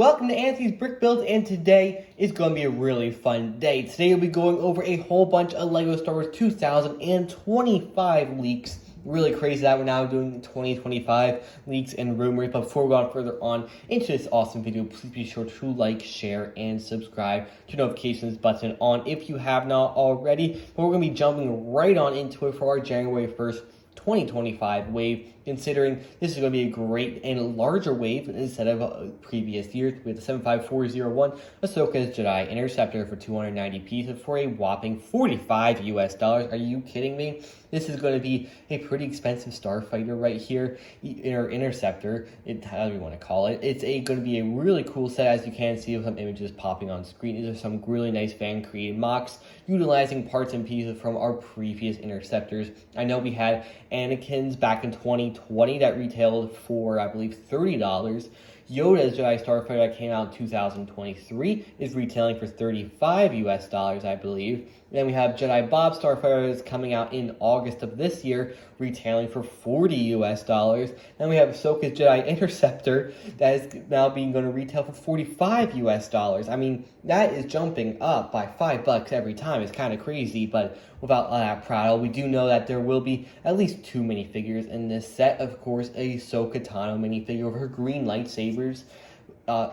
Welcome to Anthony's Brick Builds, and today is going to be a really fun day. Today we'll be going over a whole bunch of LEGO Star Wars 2025 leaks. Really crazy that we're now doing 2025 leaks and rumors. But before we go on further on into this awesome video, please be sure to like, share, and subscribe to the notifications button on if you have not already. But we're going to be jumping right on into it for our January 1st 2025 wave, considering this is going to be a great and larger wave instead of previous years. We have the 75401 Ahsoka's Jedi Interceptor for 290 pieces for a whopping $45 US. Are you kidding me? This is going to be a pretty expensive starfighter right here, or interceptor, however you want to call it. It's going to be a really cool set, as you can see with some images popping on screen. These are some really nice fan-created mocks utilizing parts and pieces from our previous interceptors. I know we had Anakin's back in 2020 that retailed for, I believe, $30. Yoda's Jedi Starfighter that came out in 2023 is retailing for $35 US, I believe. Then we have Jedi Bob Starfighter that's coming out in August of this year, retailing for $40 US. Then we have Ahsoka's Jedi Interceptor that is now going to retail for $45 US. I mean, that is jumping up by $5 every time. It's kind of crazy, but without that prattle, we do know that there will be at least 2 minifigures in this set. Of course, a Ahsoka Tano minifigure of her green lightsabers.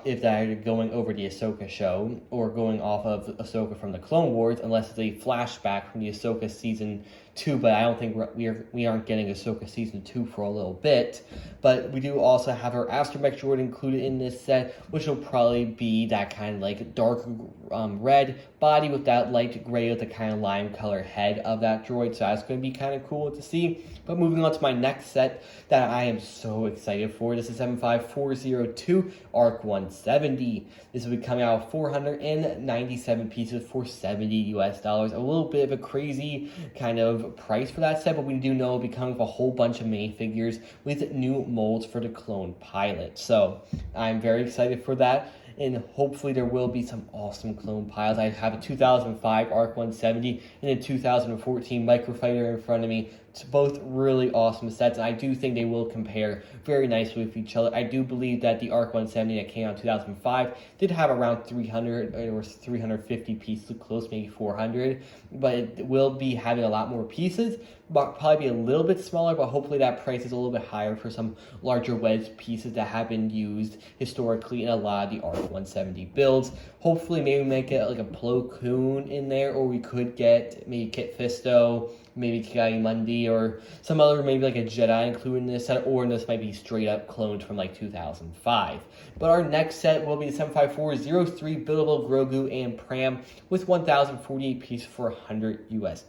If they're going over the Ahsoka show or going off of Ahsoka from the Clone Wars, unless it's a flashback from the Ahsoka Season 2, but I don't think we aren't getting Ahsoka Season 2 for a little bit. But we do also have her Astromech droid included in this set, which will probably be that kind of like dark red body with that light gray with the kind of lime color head of that droid, so that's going to be kind of cool to see. But moving on to my next set that I am so excited for, this is 75402 ACR-170. This will be coming out with 497 pieces for $70 US. A little bit of a crazy kind of price for that set, but we do know it'll be coming with a whole bunch of minifigures with new molds for the clone pilot. So I'm very excited for that, and hopefully there will be some awesome clone pilots. I have a 2005 ACR-170 and a 2014 Microfighter in front of me. It's both really awesome sets, and I do think they will compare very nicely with each other. I do believe that the ACR-170 that came out in 2005 did have around 300 or 350 pieces, close, maybe 400, but it will be having a lot more pieces, but probably be a little bit smaller, but hopefully that price is a little bit higher for some larger wedge pieces that have been used historically in a lot of the ACR-170 builds. Hopefully maybe make it like a Plo Koon in there, or we could get maybe Kit Fisto, maybe Ki-Adi-Mundi, or some other, maybe like a Jedi included in this set, or this might be straight up cloned from like 2005. But our next set will be the 75403 buildable Grogu and Pram with 1,048 pieces for $100 US.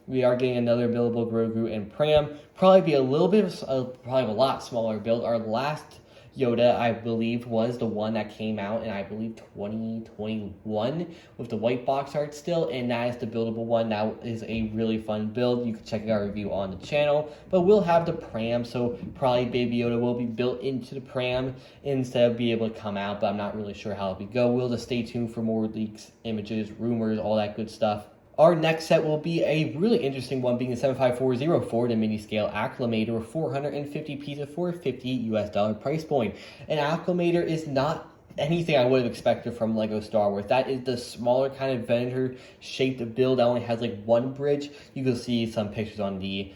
We are getting another buildable Grogu and Pram. Probably be a little bit of, probably a lot smaller build. Our last Yoda, I believe, was the one that came out in, I believe, 2021 with the white box art still, and that is the buildable one. That is a really fun build. You can check out our review on the channel, but we'll have the Pram, so probably Baby Yoda will be built into the Pram instead of be able to come out, but I'm not really sure how it will go. We'll just stay tuned for more leaks, images, rumors, all that good stuff. Our next set will be a really interesting one, being the 75404, the mini-scale Acclamator with 450 pieces for a $50 US price point. An Acclamator is not anything I would have expected from LEGO Star Wars. That is the smaller kind of Venator-shaped build that only has like one bridge. You can see some pictures on the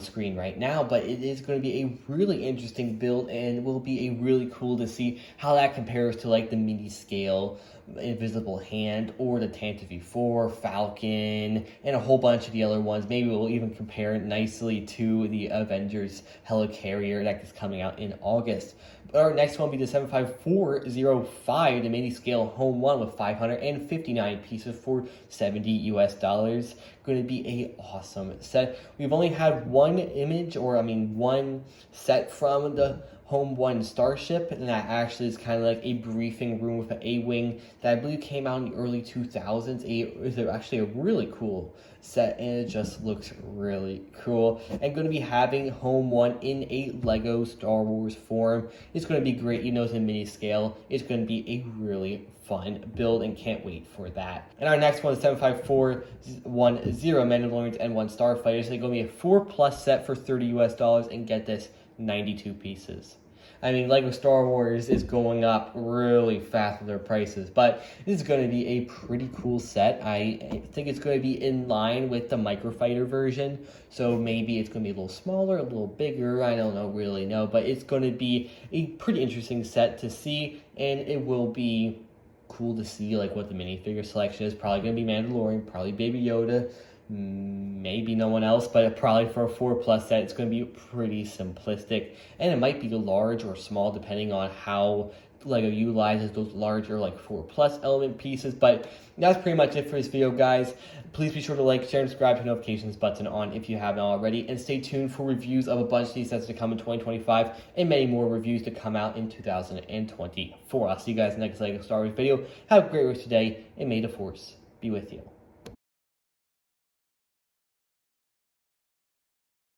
screen right now, but it is going to be a really interesting build, and it will be a really cool to see how that compares to like the mini scale Invisible Hand or the Tantive V4, Falcon, and a whole bunch of the other ones. Maybe we'll even compare it nicely to the Avengers Helicarrier that is coming out in August. But our next one will be the 75405, the mini scale Home 1 with 559 pieces for $70 US. Going to be a awesome set. We've only had one image, or one set from the Home 1 Starship, and that actually is kind of like a briefing room with an A-Wing that I believe came out in the early 2000s. It's actually a really cool set, and it just looks really cool. And going to be having Home 1 in a LEGO Star Wars form. It's going to be great. You know, it's in mini scale. It's going to be a really fun build, and can't wait for that. And our next one is 75410 Mandalorians and 1 Starfighter. So it's going to be a 4+ set for $30 US, and get this, 92 pieces. I mean, Lego Star Wars is going up really fast with their prices, but this is going to be a pretty cool set. I think it's going to be in line with the Microfighter version, so maybe it's going to be a little smaller, a little bigger, I don't know, really know, but it's going to be a pretty interesting set to see, and it will be cool to see like what the minifigure selection is. Probably going to be Mandalorian, probably Baby Yoda, maybe no one else, but probably for a 4+ set, it's going to be pretty simplistic, and it might be large or small depending on how Lego utilizes those larger like 4+ element pieces. But that's pretty much it for this video, guys. Please be sure to like, share, and subscribe to the notifications button on if you haven't already, and stay tuned for reviews of a bunch of these sets to come in 2025 and many more reviews to come out in 2024. I'll see you guys in the next Lego Star Wars video. Have a great rest of your day, and may the Force be with you.